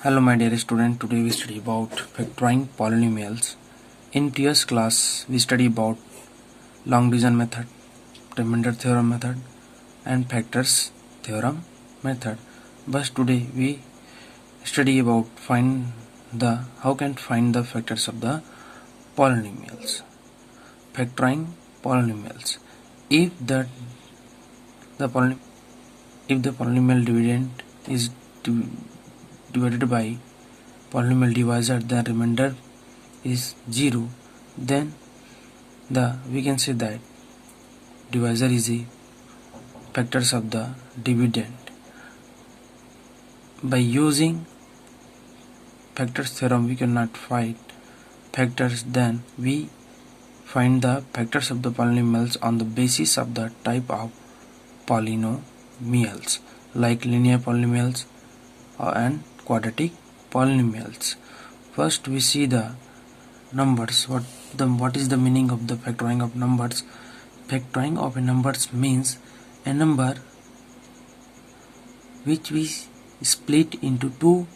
Hello my dear student, today we study about factoring polynomials. In previous class we study about long division method, remainder theorem method and factors theorem method. But today we study about how can find the factors of the polynomials. Factoring polynomials. If the polynomial dividend is divided by polynomial divisor, the remainder is 0, then we can say that divisor is the factors of the dividend. By using factors theorem we cannot find factors, then we find the factors of the polynomials on the basis of the type of polynomials like linear polynomials and quadratic polynomials. First we see the numbers. What is the meaning of the factoring of numbers? Factoring of a numbers means a number which we split into two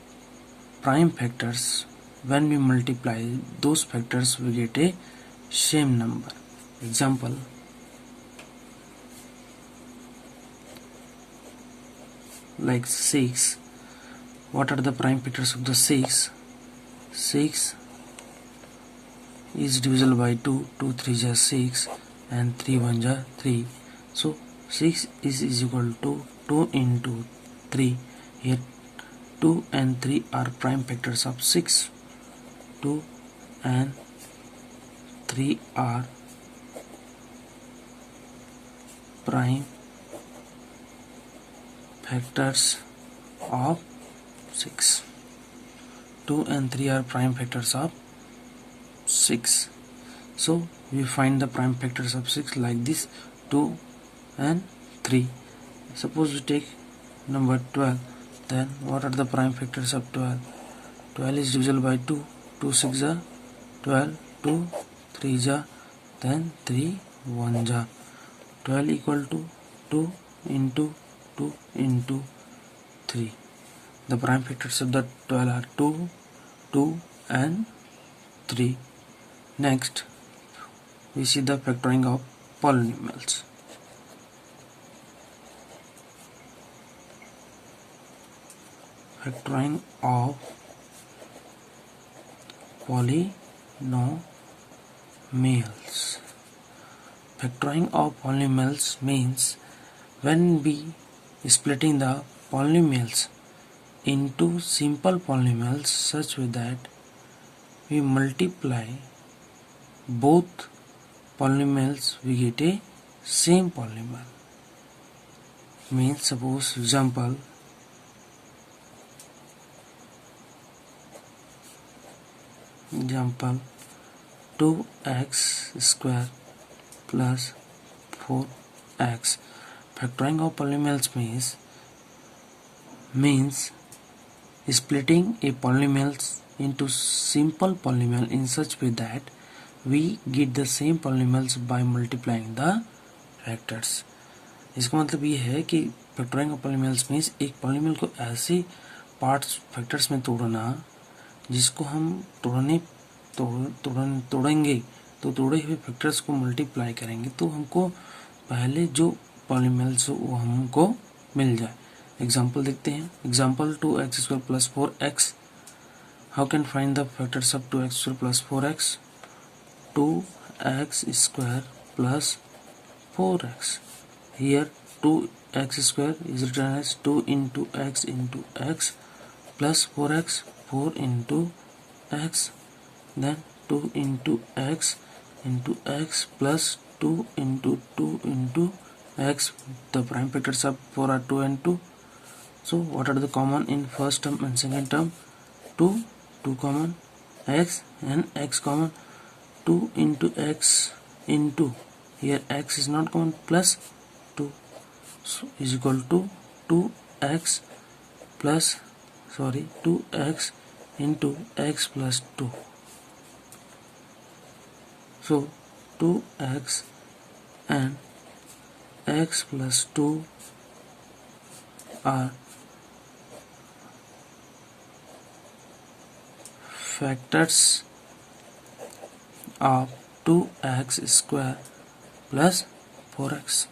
prime factors. When we multiply those factors we get a same number. Example, like 6. What are the prime factors of the 6? 6 is divisible by 2, 2 3 are 6 and 3 1 are 3. So 6 is equal to 2 into 3. Here 2 and 3 are prime factors of 6. 2 and 3 are prime factors of 6. 2 and 3 are prime factors of 6. So we find the prime factors of 6 like this: 2 and 3. Suppose we take number 12, then what are the prime factors of 12? 12 is divisible by 2, 2 6 are 12, 2 3 are, then 3 1 are. 12 equal to 2 into 2 into 3. The prime factors of the 12 are 2, 2 and 3. Next, we see the factoring of polynomials. Factoring of polynomials. Factoring of polynomials means when we splitting the polynomials into simple polynomials such way that we multiply both polynomials we get a same polynomial. Means suppose example, example 2x square plus 4x. Factoring of polynomials means splitting a polynomials into simple polynomial in such way that we get the same polynomials by multiplying the factors. इसका मतलब ये है कि factoring of polynomials means एक polynomial को ऐसे parts factors में तोड़ना जिसको हम तोड़ेंगे तो तोड़े हुए फैक्टर्स को मल्टीप्लाई करेंगे तो हमको पहले जो पॉलीनोमियल्स वो हमको मिल जाए. एग्जाम्पल देखते हैं. Example 2x square plus 4x. How can find the factors of 2x square plus 4x? 2x square plus 4x. Here 2x square is written as 2 into x plus 4x, 4 into x, then 2 into x plus 2 into 2 into x. The prime factors of 4 are 2 and 2. So what are the common in first term and second term? 2 common, x and x common. 2 into x into, here x is not common, plus 2, so is equal to 2x into x plus 2. So 2x and x plus 2 are factors of 2x square plus 4x.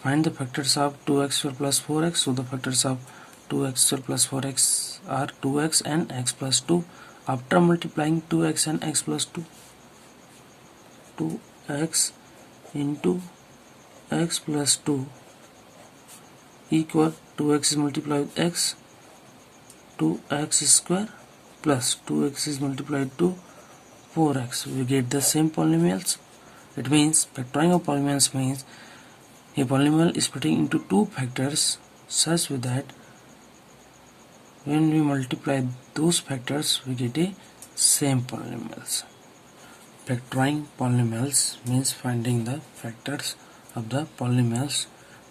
Find the factors of 2x square plus 4x. So the factors of 2x square plus 4x are 2x and x plus 2. After multiplying 2x and x plus 2, 2x into x plus 2 equal 2x is multiplied with x, 2x square plus 2x is multiplied to 4x. We get the same polynomials. It means factoring of polynomials means a polynomial is splitting into two factors such that when we multiply those factors we get a same polynomials. Factoring polynomials means finding the factors of the polynomials.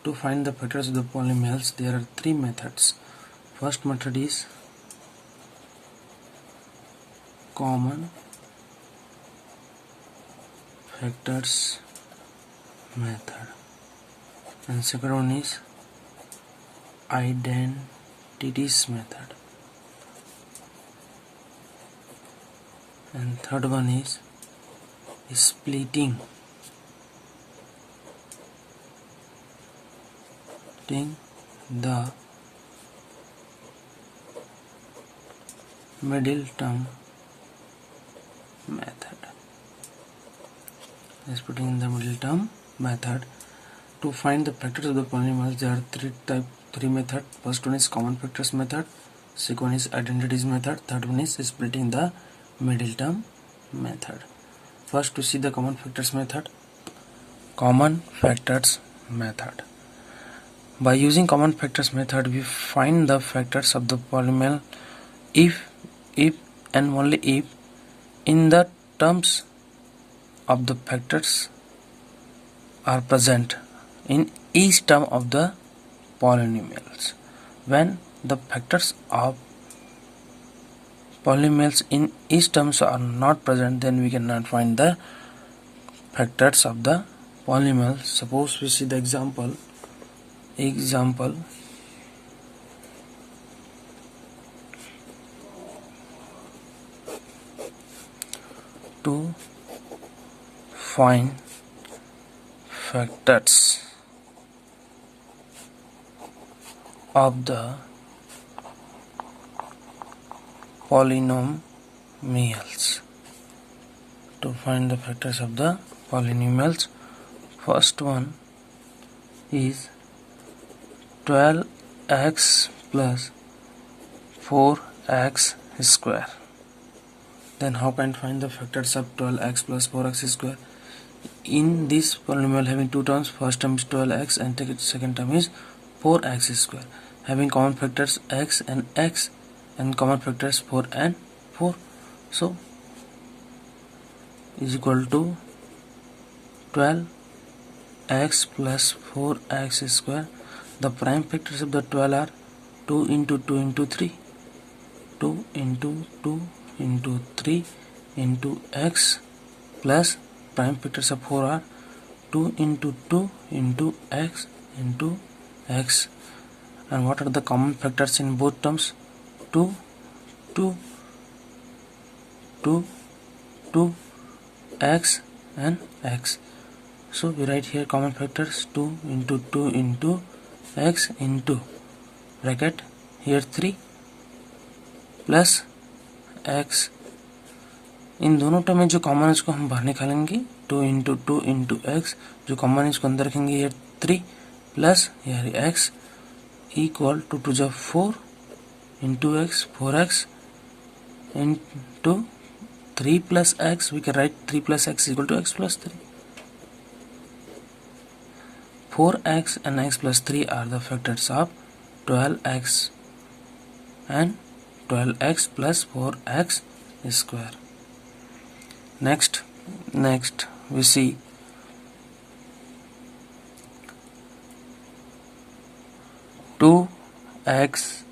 To find the factors of the polynomials there are three methods. First method is common factors method, and second one is identities method, and third one is splitting the middle term method. Splitting the middle term method. To find the factors of the polynomials there are three methods. First one is common factors method, second one is identities method, third one is splitting the middle term method. First to see the common factors method. Common factors method. By using common factors method we find the factors of the polynomial if and only if in the terms of the factors are present in each term of the polynomials. When the factors of polynomials in each terms are not present, then we cannot find the factors of the polynomial. Suppose we see the example 2 find factors of the polynomials. To find the factors of the polynomials, first one is 12x plus 4x square. Then how can I find the factors of 12x plus 4x square? In this polynomial having two terms, first term is 12x and second term is 4x square, having common factors x and common factors 4 and 4. So is equal to 12x plus 4x square. The prime factors of the 12 are 2 into 2 into 3, 2 into 2 into 3 into x, plus prime factors of 4 are 2 into 2 into x into x. And what are the common factors in both terms? 2, 2, 2, 2, x and x. So we write here common factors 2 into 2 into x into bracket here 3 plus x. इन दोनों term में जो common है उसको हम बाहर निकालेंगे, 2 into 2 into x, जो common है इसको अंदर रखेंगे, ये 3 प्लस यार x इक्वल टू 2 जा 4 into x, 4x into 3 plus x. We can write 3 plus x equal to x plus 3. 4x and x plus 3 are the factors of 12x and 12x plus 4x square. Next we see two x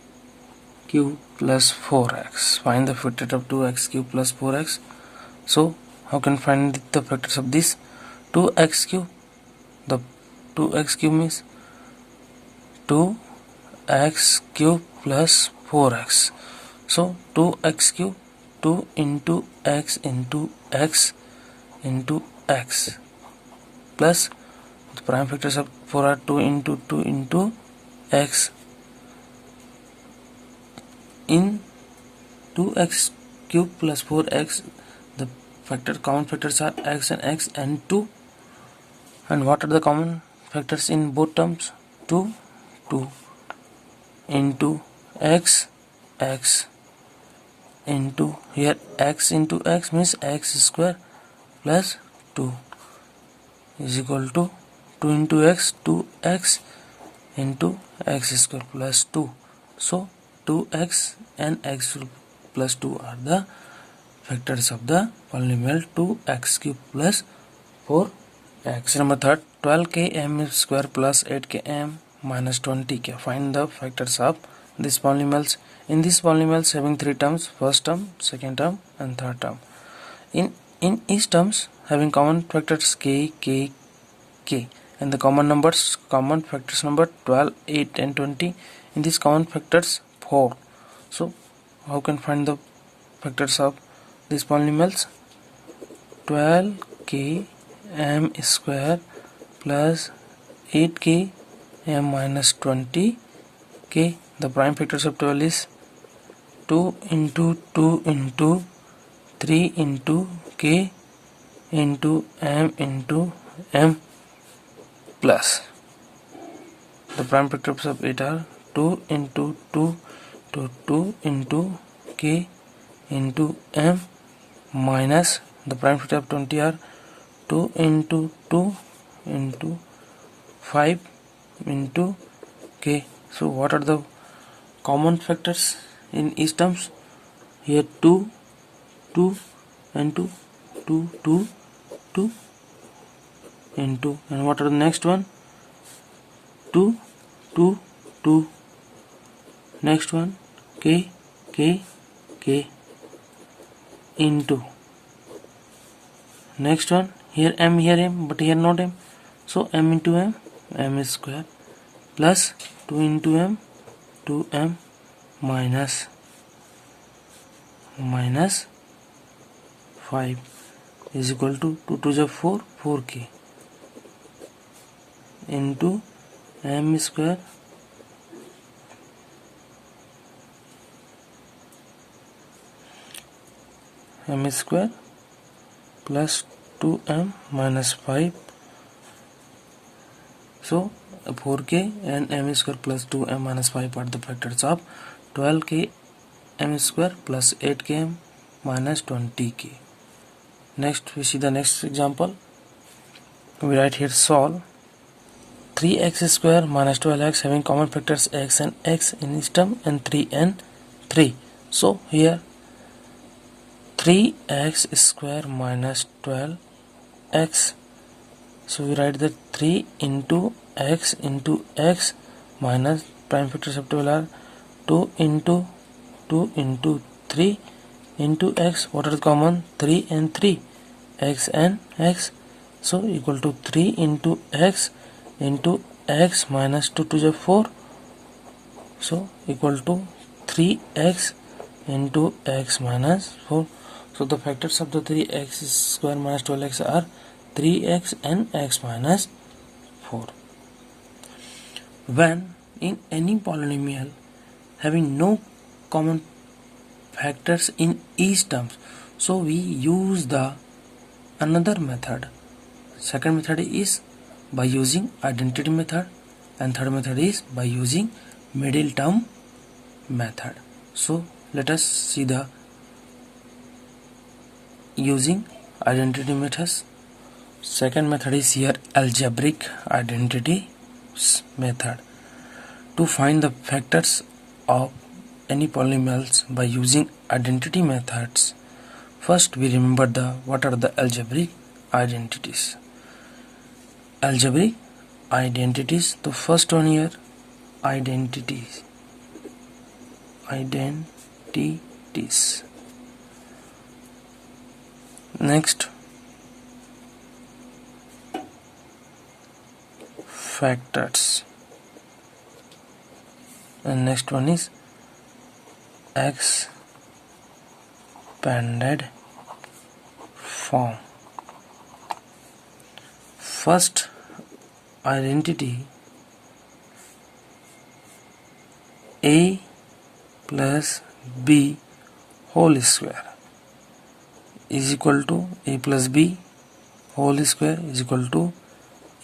cube plus 4x. Find the factor of 2x cube plus 4x. So how can find the factors of this 2x cube? The 2x cube means 2x cube plus 4x. So 2x cube 2 into x into x into x plus the prime factors of 4 are 2 into x in 2x cube plus 4x. The common factors are x and 2. And what are the common factors in both terms? 2 into x into here x into x means x square plus 2 is equal to 2 into x 2x into x square plus 2. So 2x and x plus 2 are the factors of the polynomial 2x cube plus 4x. Number third, 12km square plus 8km minus 20k. Find the factors of these polynomials. In these polynomials having three terms, first term, second term and third term. In each terms having common factors k, and the common factors number 12, 8 and 20. In these common factors 4. So how can find the factors of these polynomials? 12k m square plus 8k m minus 20k. The prime factors of 12 is 2 into 2 into 3 into k into m plus the prime factors of 8 are 2 into 2 to 2 into k into m minus the prime factor of 20 are 2 into 2 into 5 into k. So what are the common factors in each terms? Here 2 and 2 into, and what are the next one? 2 next one k into next one here m but here not m, so m into m square plus 2 into m 2m minus 5 is equal to 2 to the 4k into m square plus 2m minus 5. So 4k and m square plus 2m minus 5 are the factors of 12k m square plus 8k minus 20k. Next we see the next example. We write here solve 3x square minus 12x having common factors x and x in each term and 3 and 3. So here 3x square minus 12x. So we write that 3 into x minus prime factors of 12 are 2 into 3 into x. What are the common? 3 and 3, x and x. So equal to 3 into x minus 2 to the 4. So equal to 3x into x minus 4. So the factors of the 3x square minus 12x are 3x and x minus 4. When in any polynomial having no common factors in each terms, so we use the another method. Second method is by using identity method, and third method is by using middle term method. So let us see the using identity methods. Second method is here algebraic identity method. To find the factors of any polynomials by using identity methods, first we remember what are the algebraic identities. Algebraic identities, the first one here identities. Next factors, and next one is x expanded form. First identity, a plus b whole square is equal to a plus b whole square is equal to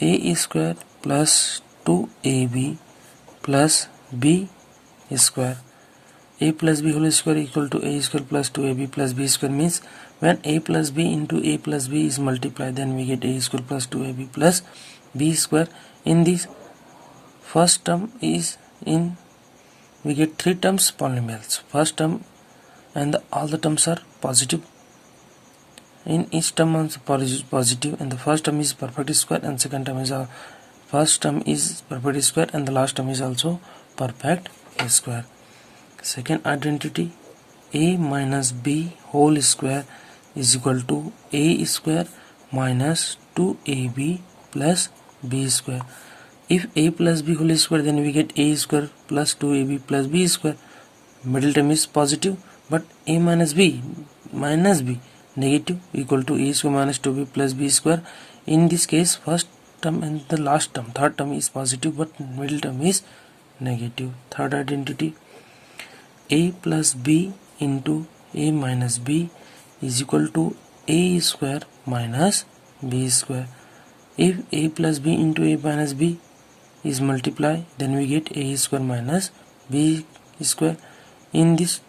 a square plus 2ab plus b square. A plus b whole square equal to a square plus 2ab plus b square means when a plus b into a plus b is multiplied, then we get a square plus 2ab plus b square. In this first term is in, we get three terms polynomials. First term and all the terms are positive. In each term is positive, and the first term is perfect square, and second term is first term is perfect square, and the last term is also perfect square. Second identity, a minus b whole square is equal to a square minus 2ab plus b square. If a plus b whole square, then we get a square plus 2ab plus b square. Middle term is positive, but a minus b negative equal to a square minus 2b plus b square. In this case, first term and the last term, third term is positive, but middle term is negative. Third identity, a plus b into a minus b is equal to a square minus b square. If a plus b into a minus b is multiplied, then we get a square minus b square. In this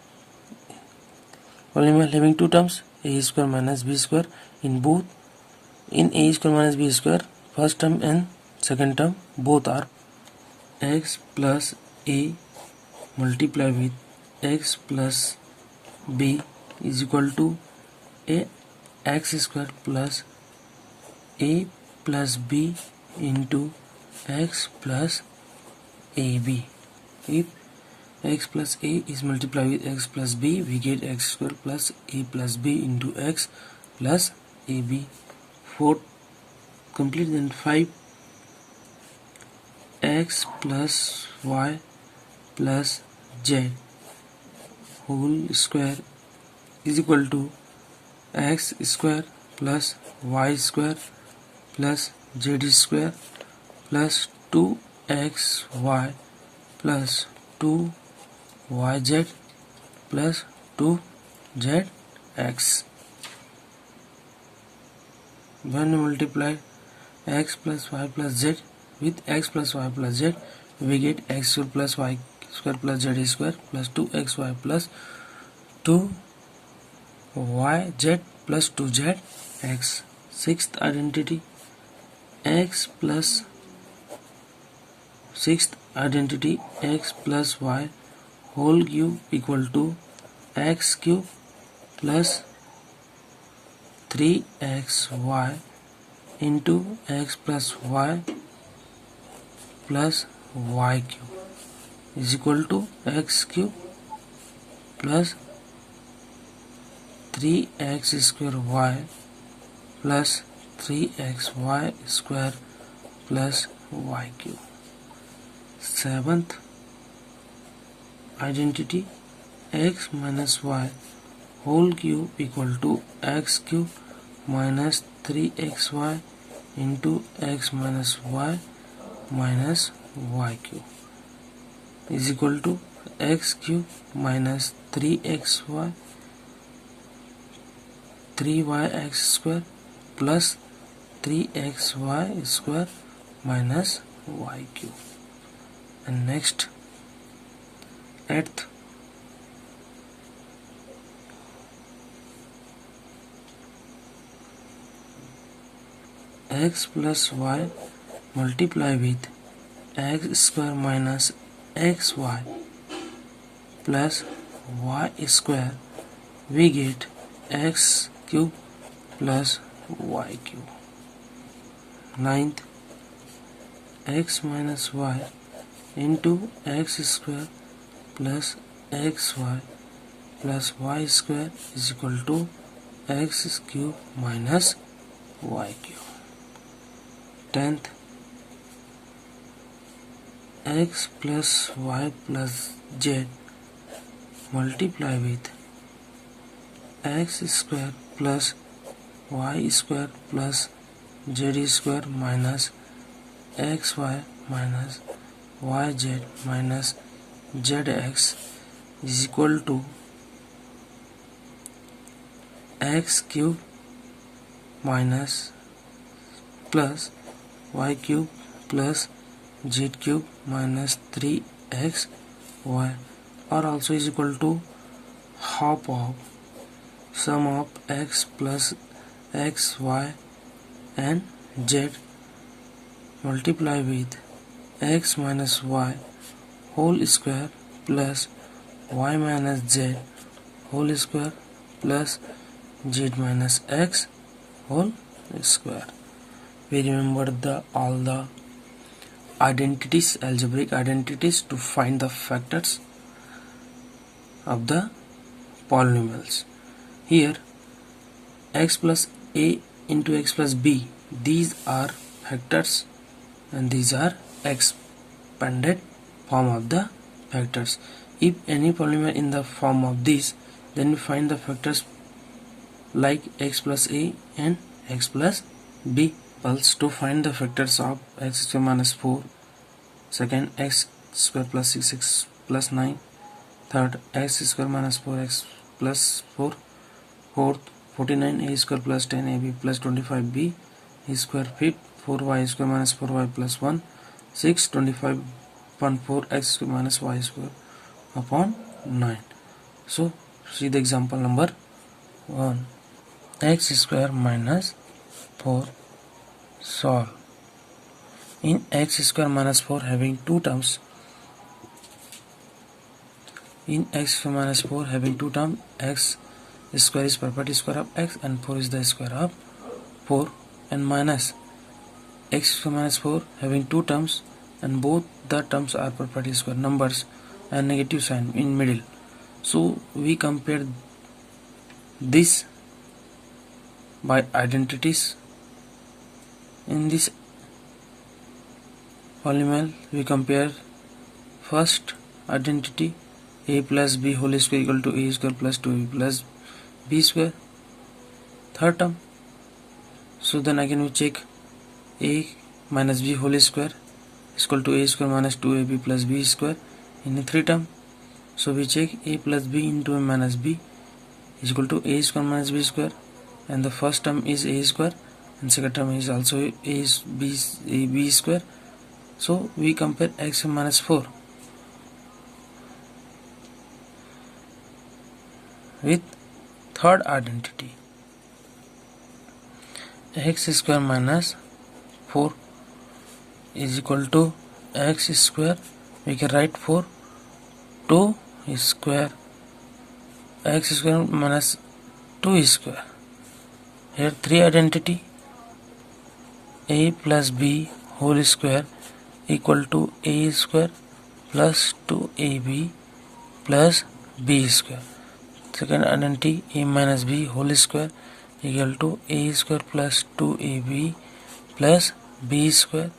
polynomial having two terms, a square minus b square, in both, in a square minus b square, first term and second term both are x plus a multiplied with x plus b is equal to a x square plus a plus b into x plus ab. If x plus a is multiplied with x plus b, we get x square plus a plus b into x plus ab. Fourth complete. Then 5 x plus y plus z whole square is equal to x square plus y square plus z square plus 2xy plus 2yz plus 2zx. When we multiply x plus y plus z with x plus y plus z, we get x square plus y square plus z square plus 2xy plus 2yz plus 2zx. Sixth identity, x plus y whole cube equal to x cube plus 3xy into x plus y plus y cube is equal to x cube plus 3x square y plus 3xy square plus y cube. Seventh identity, x minus y whole cube equal to x cube minus 3xy into x minus y minus y cube is equal to x cube minus 3xy 3yx square plus 3xy square minus y cube. And next, eighth, x plus y multiply with x square minus xy plus y square, we get x cube plus y cube. Ninth, x minus y into x square plus xy plus y square is equal to x cube minus y cube. 10th, x plus y plus z multiply with x square plus y square plus z square minus xy minus yz minus zx is equal to x cube minus plus y cube plus z cube minus 3xy or also is equal to half of sum of x plus x, y and z multiply with x minus y whole square plus y minus z whole square plus z minus x whole square. We remember all the identities, algebraic identities, to find the factors of the polynomials. Here x plus a into x plus b, these are factors and these are expanded form of the factors. If any polynomial in the form of this, then we find the factors like x plus a and x plus b. Also, to find the factors of x square minus 4, second x square plus 6x plus 9, third x square minus 4x plus 4, fourth 49a square plus 10ab plus 25b square, fifth 4y square minus 4y plus 1, 6 25 upon 4x square minus y square upon 9. So see the example number 1. X square minus 4, solve. In x square minus 4 having two terms, x square is property square of x and 4 is the square of 4, and minus x square minus 4 having two terms and both the terms are property square numbers and negative sign in middle. So we compare this by identities. In this polynomial we compare first identity a plus b whole square equal to a square plus 2a plus b square, third term. So then again we check a minus b whole square is equal to a square minus 2ab plus b square in the third term. So we check a plus b into a minus b is equal to a square minus b square, and the first term is a square and second term is also b square. So we compare x minus 4 with third identity x square minus 4 is equal to x square, we can write 4 2 square x square minus 2 square. Here three identity a plus b whole square equal to a square plus 2ab plus b square. Second identity a minus b whole square equal to a square plus 2ab plus b square.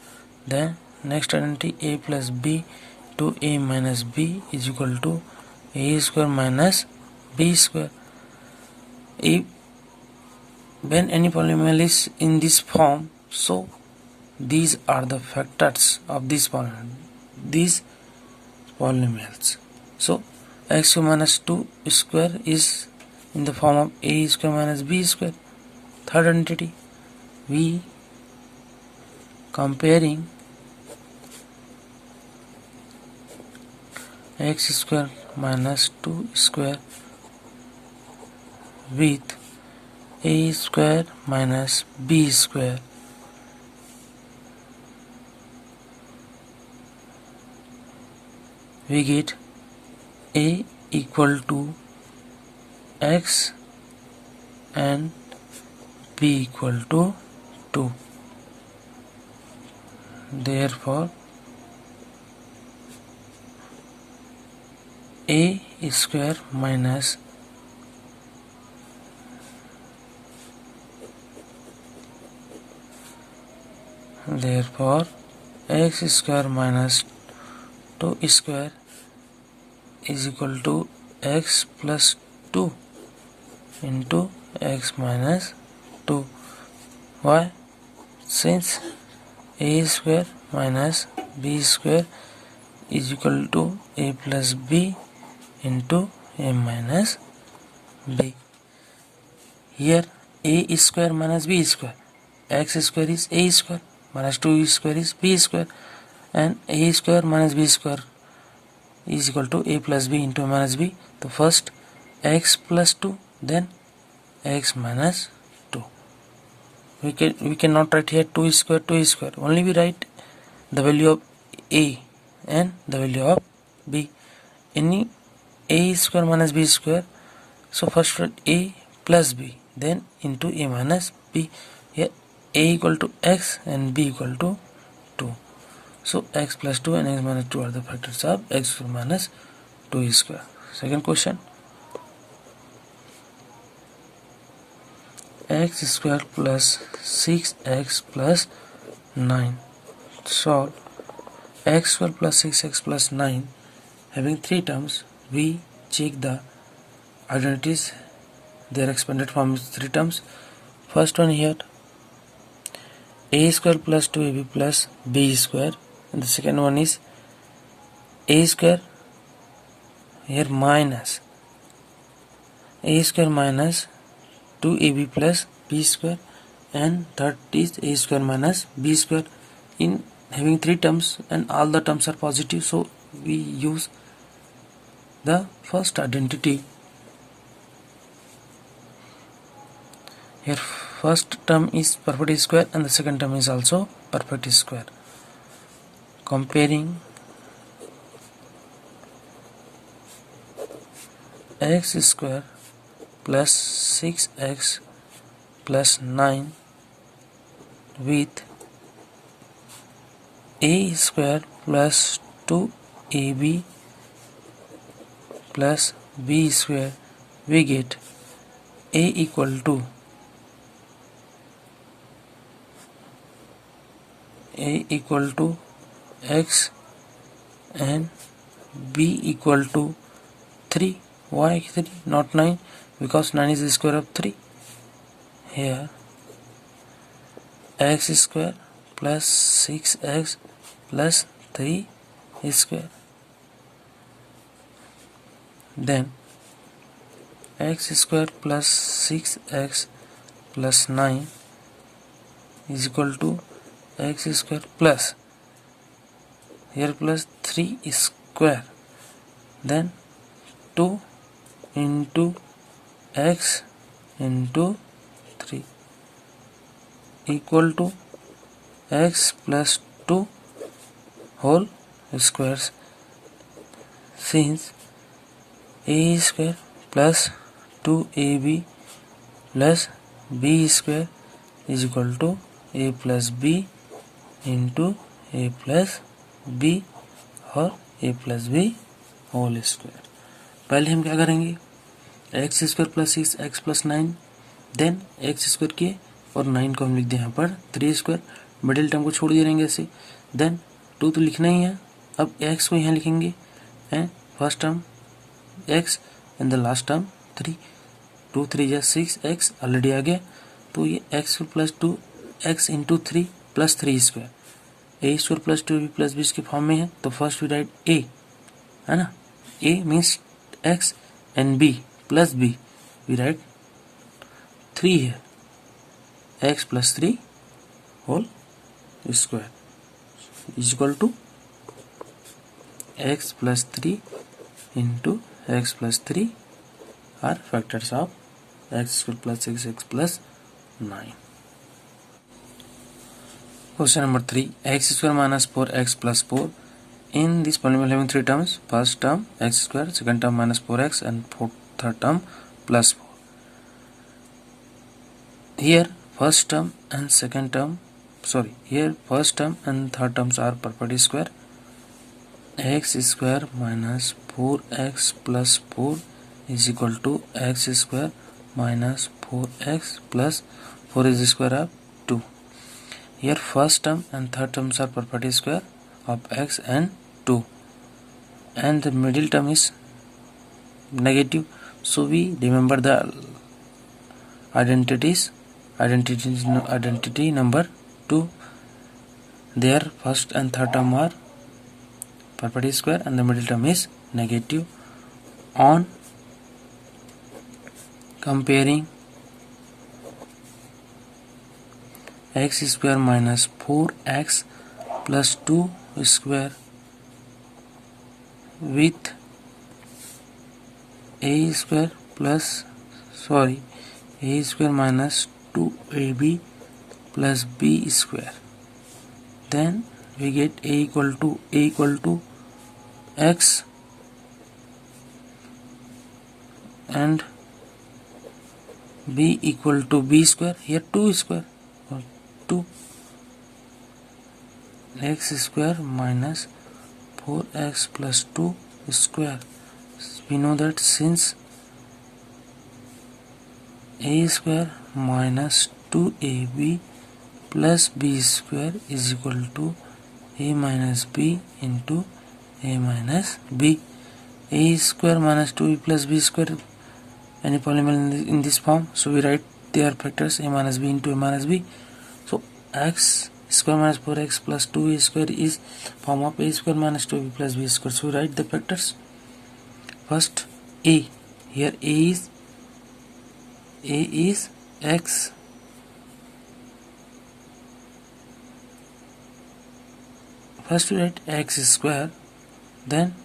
Then next identity a plus b to a minus b is equal to a square minus b square. When any polynomial is in this form, so these are the factors of these polynomials. So x square minus 2 square is in the form of a square minus b square. Third identity, we comparing x square minus 2 square with a square minus b square. We get a equal to x and b equal to 2. Therefore a square minus x square minus 2 square is equal to x plus 2. into x minus 2. Why? Since a square minus b square is equal to a plus b into a minus b. Here a square minus b square, x square is a square, minus 2 square is b square, and a square minus b square is equal to a plus b into a minus b. So first x plus 2, then x minus 2. We cannot write here 2 square, only we write the value of a and the value of b. Any a square minus b square, so first write a plus b, then into a minus b. Here a equal to x and b equal to 2. So x plus 2 and x minus 2 are the factors of x square minus 2 square. Second question, x square plus 6x plus 9. Solve. X square plus 6x plus 9 having 3 terms. We check the identities. Their expanded form is 3 terms. First one here, a square plus 2ab plus b square, and the second one is a square here minus a square minus 2ab plus b square, and third is a square minus b square. In having 3 terms and all the terms are positive, so we use the first identity. Here first term is perfect square and the second term is also perfect square. Comparing x square plus 6x plus 9 with a square plus 2ab plus b square, we get a equal to x and b equal to 3. Why 3 not 9? Because 9 is the square of 3. Here x square plus 6x plus 3 square, then x square plus 6x plus 9 is equal to x square plus here plus 3 square, then 2 into x into 3 equal to x plus 2 whole squares. Since a square plus 2ab plus b square is equal to a plus b into a plus b और a plus b whole square. पहले हम क्या करेंगे, x square plus 6x plus 9, then x square किए और 9 को हम लिख दें यहाँ पर 3 स्क्वायर, मिडिल टर्म को छोड़ दे रहेंगे ऐसे, देन 2 तो लिखना ही है, अब x को यहाँ लिखेंगे and first term x and the last term 3, 2 3 या 6x ऑलरेडी आ गया, तो ये x plus 2x into 3 plus 3 square, a square plus 2b plus b के फॉर्म में है, तो फर्स्ट वी राइट a है ना, a means x and b plus b, we write 3 है, x plus 3 whole square is equal to x plus 3 into x plus 3 are factors of x square plus 6x plus 9. Question number 3, x square minus 4x plus 4. In this polynomial having 3 terms, first term x square, second term minus 4x, and third term plus 4. Here first term and second term, here first term and third terms are perfect square. X square minus 4x plus 4 is equal to x square minus 4x plus 4 is the square of 2. Here first term and third terms are perfect square of x and 2, and the middle term is negative, so we remember the identity number 2. Their first and third term are property square and the middle term is negative. On comparing x square minus 4x plus 2 square with a square minus 2ab plus b square, then we get a equal to x and b equal to b square. Here 2 square or 2 x square minus 4x plus 2 square. We know that since a square minus 2ab plus b square is equal to a minus b into a minus b. A square minus 2a plus b square, any polynomial in this form, so we write their factors a minus b into a minus b. So x square minus 4x plus 2a square is form of a square minus 2b plus b square. So we write the factors. First a, here a is x first we write x square, then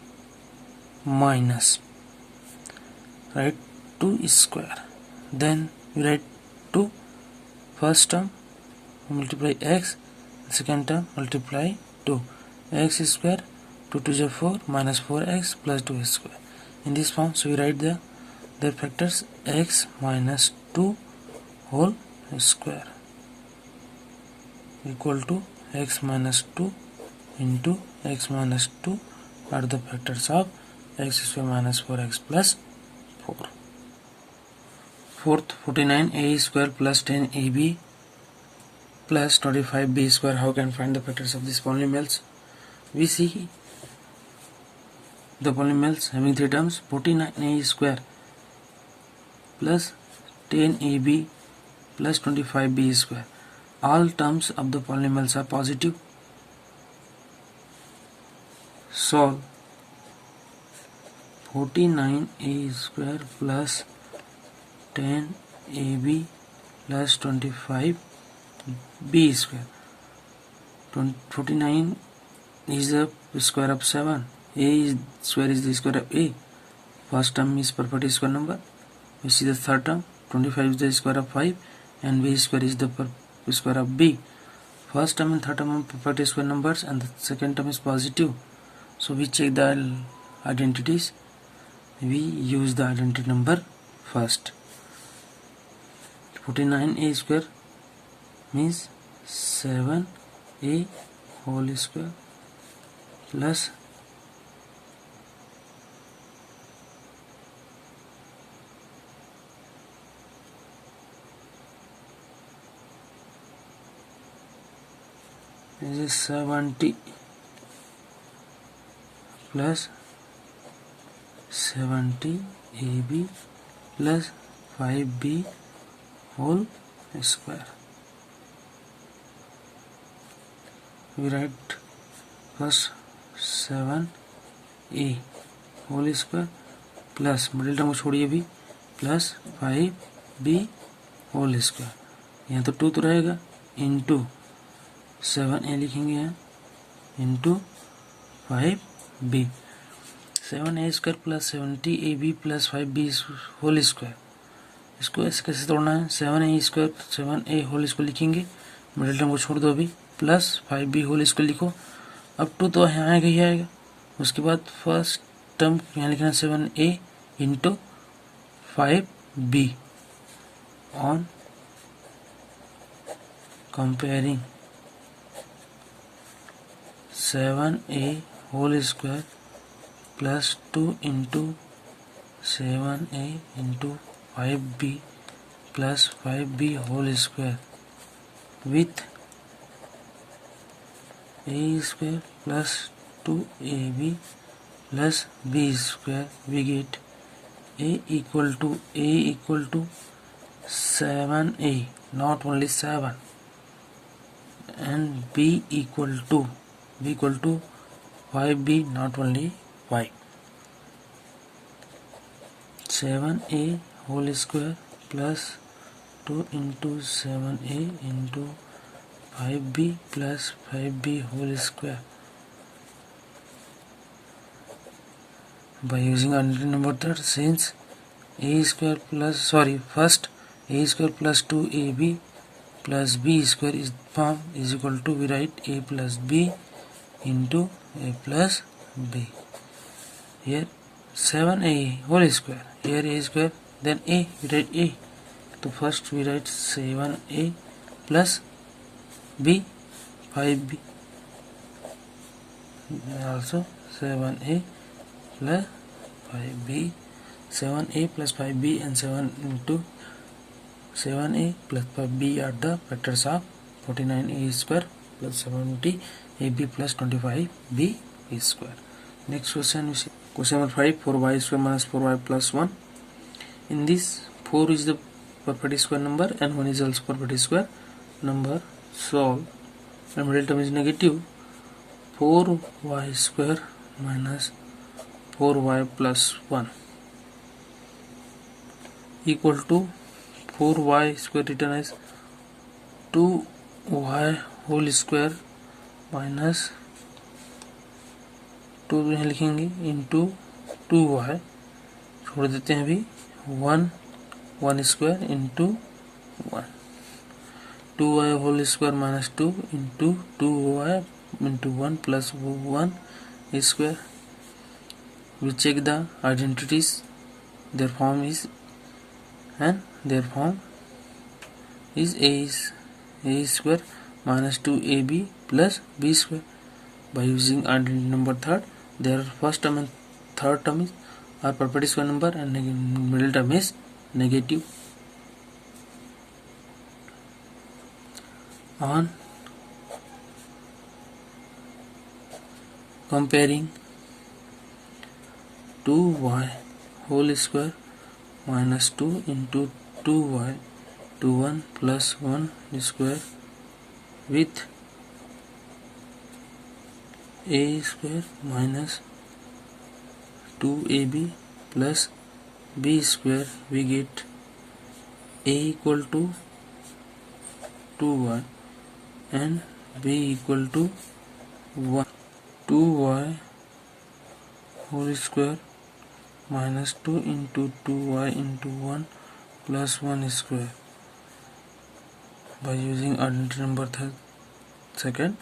minus write 2 square, then we write 2 first term multiply x, second term multiply 2, x square 2 to the 4 minus 4x plus 2 square in this form. So we write their factors x minus 2 whole square equal to x minus 2 into x minus 2 are the factors of x square minus 4x plus 4. Fourth, 49a square plus 10ab plus 25b square. How can find the factors of these polynomials? We see the polynomials having 3 terms: 49a square plus 10ab plus 25b square. All terms of the polynomials are positive. Solve 49a square plus 10ab plus 25b square. 49 is the square of 7. A square is the square of a. First term is property square number. We see the third term. 25 is the square of 5 and b square is the square of b. First term and third term are property square numbers and the second term is positive. So we check the identities. We use the identity number first. 49a square means 7a whole square plus 70 plus 70 ab plus 5b whole square. We write first 7a whole square plus middle term को छोड़िए भी plus 5b whole square. यहाँ तो 2 तो रहेगा into 7a लिखेंगे यहाँ into 5b. 7a square plus 70ab plus 5b whole square. इसको ऐसे कैसे तोड़ना है? 7a square 7a whole square लिखेंगे, मिडिल टर्म को छोड़ दो अभी, प्लस 5b होल स्क्वायर लिखो. अब 2 तो यहाँ आएगा ही आएगा. उसके बाद फर्स्ट टर्म यहाँ लिखना 7a into 5b on comparing 7a whole square plus 2 into 7a into 5b plus 5b whole square with a square plus 2ab plus b square. We get a equal to 7a, not only 7, and b equal to 5b, not only 5. 7a whole square plus 2 into 7a into 5b plus 5b whole square. By using alternative number third, since a square plus first a square plus 2ab plus b square is form is equal to, we write a plus b into a plus b. Here 7a whole square, here a square, then a, we write a. So first we write 7a plus b 5b, also 7a plus 5b, 7a plus 5b and 7 into 7a plus 5b are the factors of 49a square plus 70ab plus 25b square. Next question we see question number 5, 4y square minus 4y plus 1. In this 4 is the perfect square number and 1 is also perfect square number. Solve, and middle term is negative. 4y square minus 4y plus 1 equal to 4y square written as 2y whole square minus 2 यहाँ लिखेंगे into 2y, छोड़ देते हैं अभी 1 square into 1, 2y whole square minus 2 into 2y into 1 plus 1 square. We check the identities, their form is a square minus 2ab plus b square. By using identity number third, their first term and third term are perfect square number and middle term is negative. On comparing 2y whole square minus 2 into 2y to 1 plus 1 square with a square minus 2ab plus b square, we get a equal to 2y and b equal to 1. 2y whole square minus 2 into 2y into 1 plus 1 square. By using alternative number second,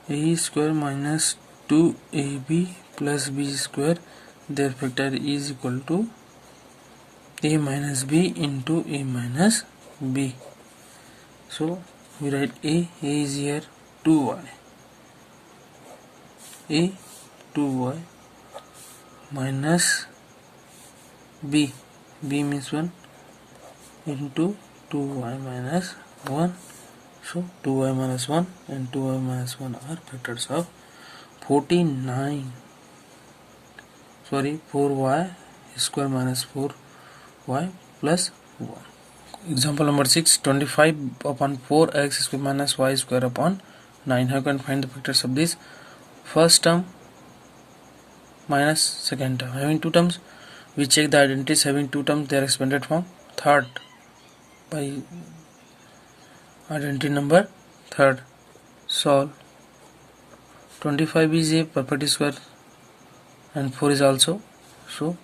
a square minus 2ab plus b square, their factor is equal to a minus b into a minus b. So we write a is here 2y, a 2y minus b means 1 into 2y minus 1. So 2y minus 1 and 2y minus 1 are factors of 4y square minus 4y plus 1. Example number 6, 25 upon 4x square minus y square upon 9. How you can find the factors of this? First term minus second term. Having two terms, we check the identities. Having two terms, they are expanded form. Third, by identity number third, solve. 25 is a perfect square and 4 is also. So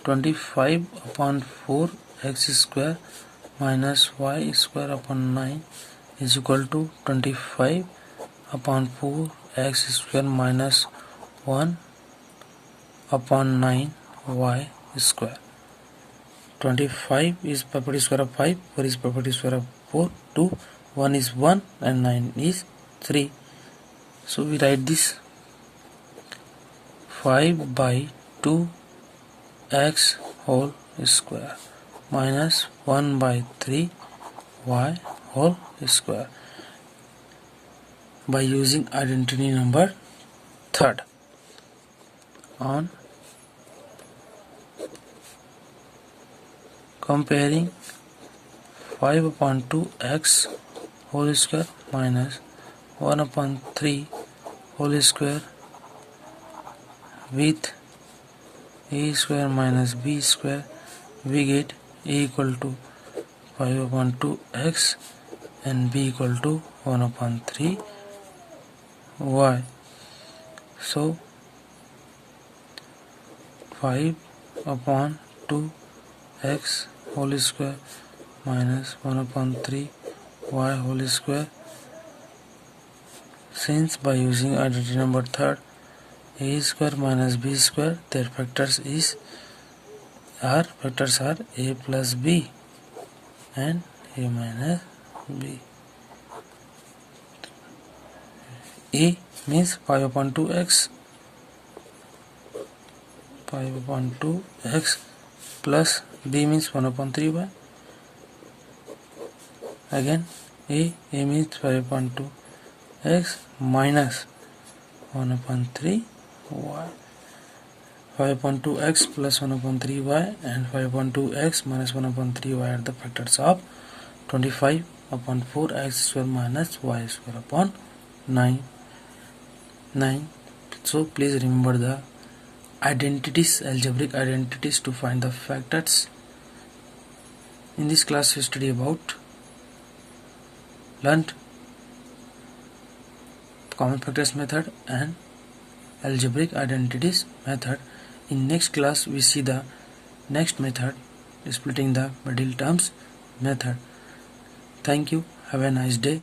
25 upon 4 x square minus y square upon 9 is equal to 25 upon 4 x square minus 1 upon 9 y square. 25 is perfect square of 5, 4 is perfect square of 4, 2, 1 is 1 and 9 is 3. So we write this 5 by 2 x whole square minus 1 by 3 y whole square. By using identity number third. On comparing 5/2x whole square minus 1/3 whole square with a square minus b square, we get a equal to 5/2x and b equal to 1/3 y. So 5/2x whole square minus 1/3 y whole square. Since by using identity number third, a square minus b square, their factors are a plus b and a minus b. A means 5/2x plus b means 1/3y. Again a means 5/2x minus 1/3y. 5/2x plus 1/3y and 5/2x minus 1/3y are the factors of 25/4x square minus y square upon 9. So please remember the identities, algebraic identities, to find the factors. In this class we learned common factors method and algebraic identities method. In next class we see the next method, splitting the middle terms method. Thank you. Have a nice day.